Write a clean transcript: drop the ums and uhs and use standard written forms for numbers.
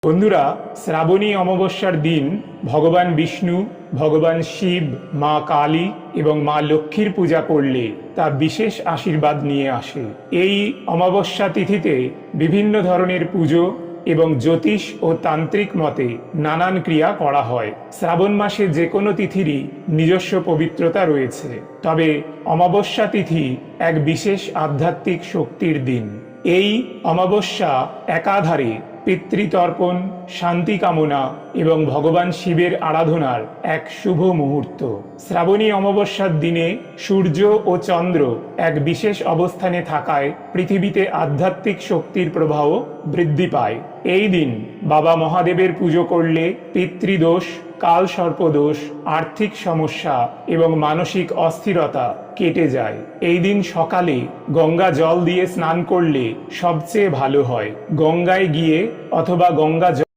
বন্ধুরা, শ্রাবণী অমাবস্যার দিন ভগবান বিষ্ণু, ভগবান শিব, মা কালী এবং মা লক্ষ্মীর পূজা করলে তা বিশেষ আশীর্বাদ নিয়ে আসে। এই অমাবস্যা তিথিতে বিভিন্ন ধরনের পুজো এবং জ্যোতিষ ও তান্ত্রিক মতে নানান ক্রিয়া করা হয়। শ্রাবণ মাসে যে কোনো তিথিরই নিজস্ব পবিত্রতা রয়েছে, তবে অমাবস্যা তিথি এক বিশেষ আধ্যাত্মিক শক্তির দিন। এই অমাবস্যা একাধারে পিতৃতর্পণ, শান্তি কামনা এবং ভগবান শিবের আরাধনার এক শুভ মুহূর্ত। শ্রাবণী অমাবস্যার দিনে সূর্য ও চন্দ্র এক বিশেষ অবস্থানে থাকায় পৃথিবীতে আধ্যাত্মিক শক্তির প্রবাহ বৃদ্ধি পায়। এই দিন বাবা মহাদেবের পুজো করলে পিতৃদোষ, কাল সর্পদোষ, আর্থিক সমস্যা এবং মানসিক অস্থিরতা কেটে যায়। এই দিন সকালে গঙ্গা জল দিয়ে স্নান করলে সবচেয়ে ভালো হয়। গঙ্গায় গিয়ে অথবা গঙ্গা